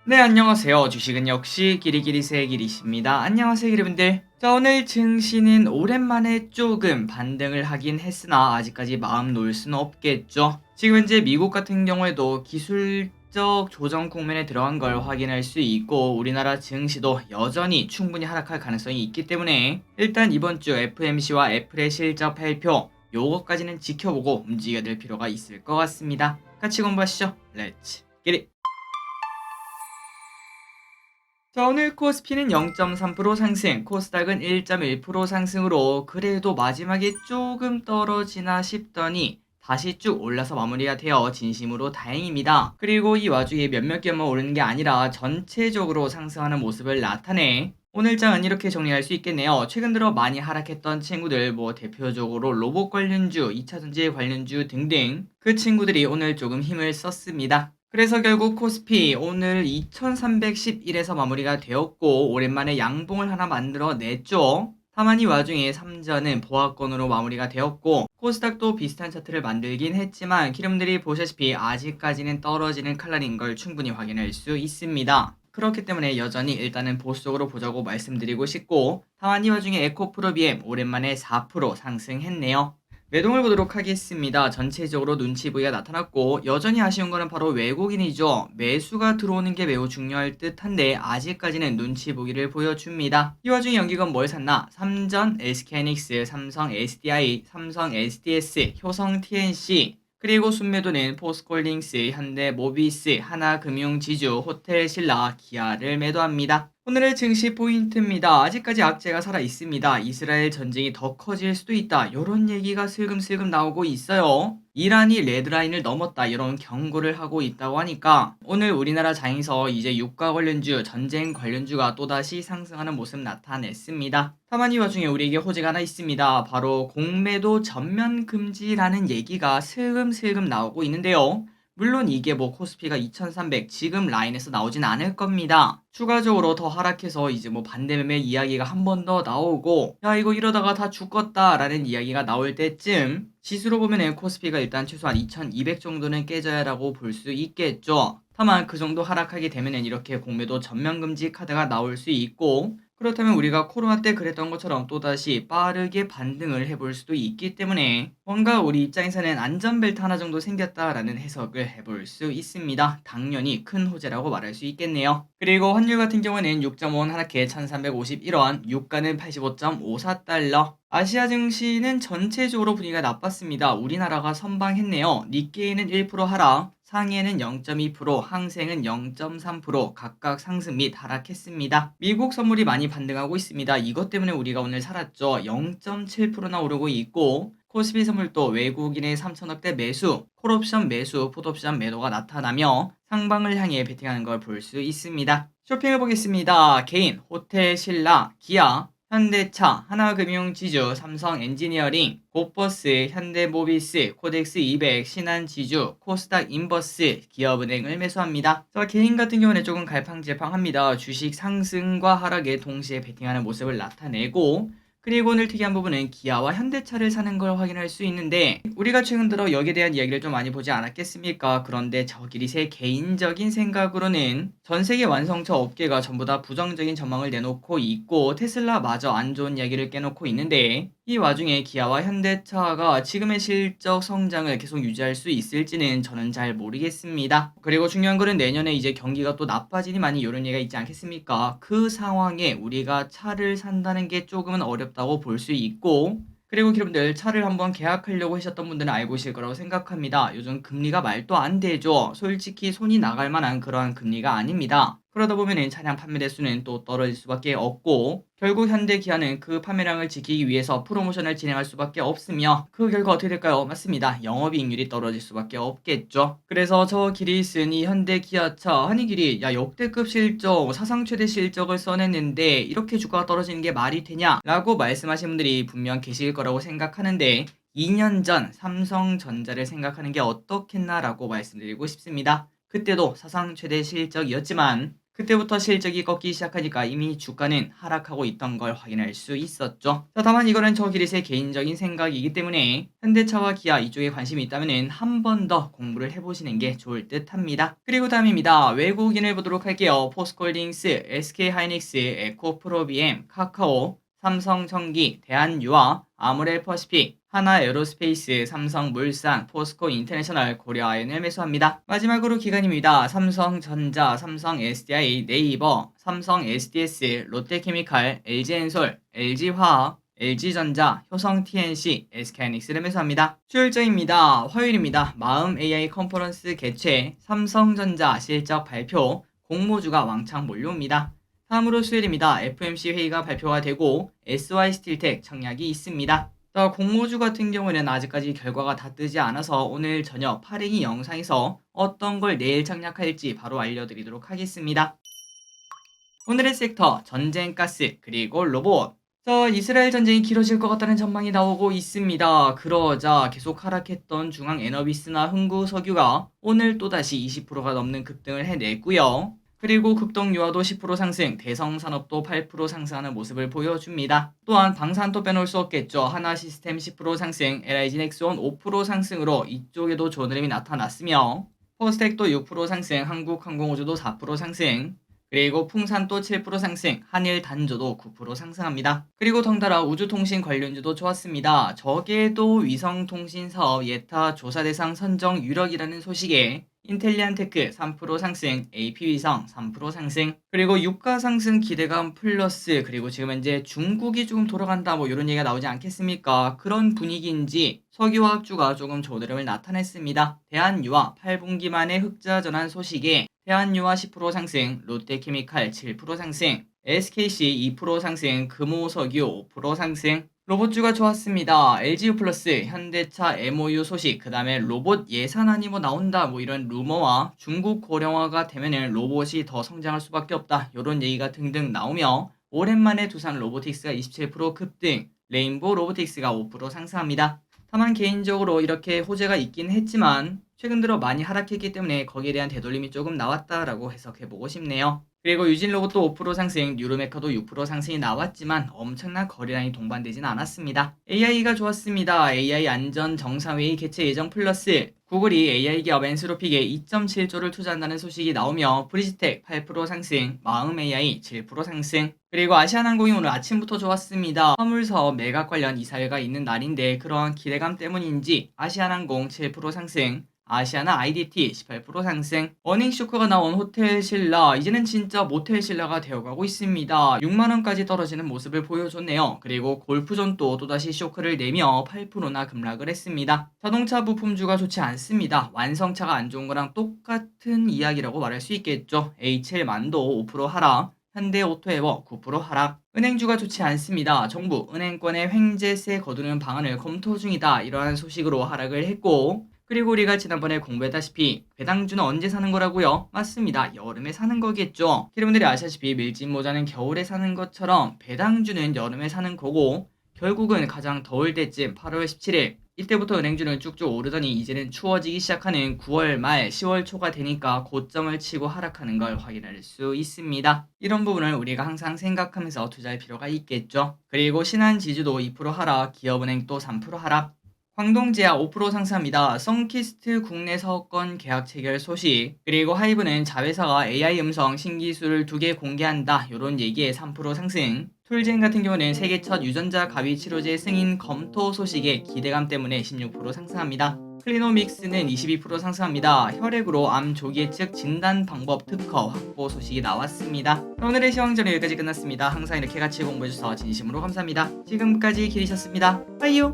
네, 안녕하세요. 주식은 역시 기리기리새 기리십니다. 안녕하세요, 여러분들. 자, 오늘 증시는 오랜만에 조금 반등을 하긴 했으나 아직까지 마음 놓을 수는 없겠죠. 지금 현재 미국 같은 경우에도 기술적 조정 국면에 들어간 걸 확인할 수 있고 우리나라 증시도 여전히 충분히 하락할 가능성이 있기 때문에 일단 이번 주 FMC와 애플의 실적 발표 요거까지는 지켜보고 움직여야 될 필요가 있을 것 같습니다. 같이 공부하시죠. 렛츠 기릿! 자, 오늘 코스피는 0.3% 상승, 코스닥은 1.1% 상승으로 그래도 마지막에 조금 떨어지나 싶더니 다시 쭉 올라서 마무리가 되어 진심으로 다행입니다. 그리고 이 와중에 몇몇 개만 오르는 게 아니라 전체적으로 상승하는 모습을 나타내 오늘장은 이렇게 정리할 수 있겠네요. 최근 들어 많이 하락했던 친구들, 대표적으로 로봇 관련주, 2차전지 관련주 등등 그 친구들이 오늘 조금 힘을 썼습니다. 그래서 결국 코스피 오늘 2311에서 마무리가 되었고 오랜만에 양봉을 하나 만들어냈죠. 다만 이 와중에 3전은 보합권으로 마무리가 되었고 코스닥도 비슷한 차트를 만들긴 했지만 기름들이 보시다시피 아직까지는 떨어지는 칼날인 걸 충분히 확인할 수 있습니다. 그렇기 때문에 여전히 일단은 보수적으로 보자고 말씀드리고 싶고 다만 이 와중에 에코프로비엠 오랜만에 4% 상승했네요. 매동을 보도록 하겠습니다. 전체적으로 눈치 보기가 나타났고 여전히 아쉬운 거는 바로 외국인이죠. 매수가 들어오는 게 매우 중요할 듯한데 아직까지는 눈치 보기를 보여줍니다. 이 와중에 연기건 뭘 샀나? 삼전, SK하이닉스, 삼성 SDI, 삼성 SDS, 효성 TNC 그리고 순매도는 포스코홀딩스, 현대모비스, 하나금융지주, 호텔신라, 기아를 매도합니다. 오늘의 증시 포인트입니다. 아직까지 악재가 살아 있습니다. 이스라엘 전쟁이 더 커질 수도 있다. 이런 얘기가 슬금슬금 나오고 있어요. 이란이 레드라인을 넘었다. 이런 경고를 하고 있다고 하니까 오늘 우리나라 장에서 이제 유가 관련주, 전쟁 관련주가 또다시 상승하는 모습 나타냈습니다. 다만 이 와중에 우리에게 호재가 하나 있습니다. 바로 공매도 전면 금지라는 얘기가 슬금슬금 나오고 있는데요. 물론 이게 코스피가 2300 지금 라인에서 나오진 않을 겁니다. 추가적으로 더 하락해서 이제 반대매매 이야기가 한 번 더 나오고 야 이거 이러다가 다 죽겠다 라는 이야기가 나올 때쯤 지수로 보면은 코스피가 일단 최소한 2200 정도는 깨져야라고 볼 수 있겠죠. 다만 그 정도 하락하게 되면은 이렇게 공매도 전면금지 카드가 나올 수 있고 그렇다면 우리가 코로나 때 그랬던 것처럼 또다시 빠르게 반등을 해볼 수도 있기 때문에 뭔가 우리 입장에서는 안전벨트 하나 정도 생겼다라는 해석을 해볼 수 있습니다. 당연히 큰 호재라고 말할 수 있겠네요. 그리고 환율 같은 경우는 6.5원 하락해 1351원, 유가는 85.54달러. 아시아 증시는 전체적으로 분위기가 나빴습니다. 우리나라가 선방했네요. 니케이는 1% 하락, 상해는 0.2%, 항생은 0.3% 각각 상승 및 하락했습니다. 미국 선물이 많이 반등하고 있습니다. 이것 때문에 우리가 오늘 살았죠. 0.7%나 오르고 있고 코스피 선물도 외국인의 3천억대 매수, 콜옵션 매수, 풋옵션 매도가 나타나며 상방을 향해 베팅하는 걸 볼 수 있습니다. 쇼핑을 보겠습니다. 개인, 호텔 신라, 기아, 현대차, 하나금융지주, 삼성엔지니어링, 고버스, 현대모비스, 코덱스 200, 신한지주, 코스닥 인버스, 기업은행을 매수합니다. 자, 개인 같은 경우는 조금 갈팡질팡합니다. 주식 상승과 하락에 동시에 베팅하는 모습을 나타내고 그리고 오늘 특이한 부분은 기아와 현대차를 사는 걸 확인할 수 있는데 우리가 최근 들어 여기에 대한 이야기를 좀 많이 보지 않았겠습니까? 그런데 저끼리 제 개인적인 생각으로는 전 세계 완성차 업계가 전부 다 부정적인 전망을 내놓고 있고 테슬라마저 안 좋은 이야기를 깨놓고 있는데 이 와중에 기아와 현대차가 지금의 실적 성장을 계속 유지할 수 있을지는 저는 잘 모르겠습니다. 그리고 중요한 거는 내년에 이제 경기가 또 나빠지니 많이 이런 얘기가 있지 않겠습니까? 그 상황에 우리가 차를 산다는 게 조금은 어렵다고 볼 수 있고 그리고 여러분들 차를 한번 계약하려고 하셨던 분들은 알고 계실 거라고 생각합니다. 요즘 금리가 말도 안 되죠. 솔직히 손이 나갈 만한 그러한 금리가 아닙니다. 그러다 보면 차량 판매 대수는 또 떨어질 수밖에 없고 결국 현대 기아는 그 판매량을 지키기 위해서 프로모션을 진행할 수밖에 없으며 그 결과 어떻게 될까요? 맞습니다. 영업이익률이 떨어질 수밖에 없겠죠. 그래서 저 길이 쓴 이 현대 기아차 아니 길이 야 역대급 실적 사상 최대 실적을 써냈는데 이렇게 주가가 떨어지는 게 말이 되냐 라고 말씀하신 분들이 분명 계실 거라고 생각하는데 2년 전 삼성전자를 생각하는 게 어떻겠나 라고 말씀드리고 싶습니다. 그때도 사상 최대 실적이었지만 그때부터 실적이 꺾이기 시작하니까 이미 주가는 하락하고 있던 걸 확인할 수 있었죠. 자, 다만 이거는 저 기릿의 개인적인 생각이기 때문에 현대차와 기아 이쪽에 관심이 있다면 한 번 더 공부를 해보시는 게 좋을 듯 합니다. 그리고 다음입니다. 외국인을 보도록 할게요. 포스코홀딩스, SK하이닉스, 에코프로비엠, 카카오, 삼성전기, 대한유화, 아모레퍼시픽, 하나에어로스페이스, 삼성물산, 포스코인터내셔널, 고려아연을 매수합니다. 마지막으로 기관입니다. 삼성전자, 삼성SDI, 네이버, 삼성SDS, 롯데케미칼, LG엔솔, LG화학, LG전자, 효성TNC, SK하이닉스를 매수합니다. 수요일장입니다. 화요일입니다. 마음 AI 컨퍼런스 개최, 삼성전자 실적 발표, 공모주가 왕창 몰려옵니다. 다음으로 수요일입니다. FMC 회의가 발표가 되고 SY스틸텍 청약이 있습니다. 공모주 같은 경우에는 아직까지 결과가 다 뜨지 않아서 오늘 저녁 파랭이 영상에서 어떤 걸 내일 청약할지 바로 알려드리도록 하겠습니다. 오늘의 섹터 전쟁가스 그리고 로봇. 이스라엘 전쟁이 길어질 것 같다는 전망이 나오고 있습니다. 그러자 계속 하락했던 중앙에너비스나 흥구석유가 오늘 또다시 20%가 넘는 급등을 해냈고요. 그리고 급동유화도 10% 상승, 대성산업도 8% 상승하는 모습을 보여줍니다. 또한 방산도 빼놓을 수 없겠죠. 하나시스템 10% 상승, LIG넥스원 5% 상승으로 이쪽에도 좋은 흐름이 나타났으며 포스텍도 6% 상승, 한국항공우주도 4% 상승, 그리고 풍산도 7% 상승, 한일단조도 9% 상승합니다. 그리고 덩달아 우주통신 관련주도 좋았습니다. 저게도 위성통신사업 예타 조사 대상 선정 유력이라는 소식에 인텔리안테크 3% 상승, AP위성 3% 상승, 그리고 유가 상승 기대감 플러스, 그리고 지금 현재 중국이 조금 돌아간다 뭐 이런 얘기가 나오지 않겠습니까? 그런 분위기인지 석유화학주가 조금 좋은 흐름을 나타냈습니다. 대한유화 8분기 만에 흑자 전환 소식에 대한유화 10% 상승, 롯데케미칼 7% 상승, SKC 2% 상승, 금호석유 5% 상승, 로봇주가 좋았습니다. LGU 플러스, 현대차 MOU 소식, 그 다음에 로봇 예산안이 뭐 나온다 뭐 이런 루머와 중국 고령화가 되면은 로봇이 더 성장할 수밖에 없다 이런 얘기가 등등 나오며 오랜만에 두산 로보틱스가 27% 급등, 레인보우 로보틱스가 5% 상승합니다. 다만 개인적으로 이렇게 호재가 있긴 했지만 최근 들어 많이 하락했기 때문에 거기에 대한 되돌림이 조금 나왔다라고 해석해보고 싶네요. 그리고 유진로봇도 5% 상승, 뉴로메카도 6% 상승이 나왔지만 엄청난 거래량이 동반되진 않았습니다. AI가 좋았습니다. AI 안전 정상회의 개최 예정 플러스 구글이 AI 기업 엔스로픽에 2.7조를 투자한다는 소식이 나오며 브리지텍 8% 상승, 마음 AI 7% 상승, 그리고 아시아나항공이 오늘 아침부터 좋았습니다. 화물사업 매각 관련 이사회가 있는 날인데 그러한 기대감 때문인지 아시아나항공 7% 상승, 아시아나 IDT 18% 상승, 어닝쇼크가 나온 호텔신라 이제는 진짜 모텔신라가 되어가고 있습니다. 6만원까지 떨어지는 모습을 보여줬네요. 그리고 골프존도 또다시 쇼크를 내며 8%나 급락을 했습니다. 자동차 부품주가 좋지 않습니다. 완성차가 안 좋은 거랑 똑같은 이야기라고 말할 수 있겠죠. H7만도 5% 하락, 현대오토에버 9% 하락. 은행주가 좋지 않습니다. 정부 은행권의 횡재세 거두는 방안을 검토 중이다 이러한 소식으로 하락을 했고, 그리고 우리가 지난번에 공부했다시피 배당주는 언제 사는 거라고요? 맞습니다. 여름에 사는 거겠죠. 여러분들이 아시다시피 밀짚모자는 겨울에 사는 것처럼 배당주는 여름에 사는 거고, 결국은 가장 더울 때쯤 8월 17일 이때부터 은행주는 쭉쭉 오르더니 이제는 추워지기 시작하는 9월 말 10월 초가 되니까 고점을 치고 하락하는 걸 확인할 수 있습니다. 이런 부분을 우리가 항상 생각하면서 투자할 필요가 있겠죠. 그리고 신한지주도 2% 하락, 기업은행 또 3% 하락, 광동제약 5% 상승합니다. 썬키스트 국내 사업권 계약 체결 소식, 그리고 하이브는 자회사가 AI 음성 신기술을 2개 공개한다 이런 얘기에 3% 상승, 툴젠 같은 경우는 세계 첫 유전자 가위 치료제 승인 검토 소식에 기대감 때문에 16% 상승합니다. 클리노믹스는 22% 상승합니다. 혈액으로 암 조기 예측 진단 방법 특허 확보 소식이 나왔습니다. 오늘의 시황전은 여기까지 끝났습니다. 항상 이렇게 같이 공부해주셔서 진심으로 감사합니다. 지금까지 길이셨습니다. 빠이요.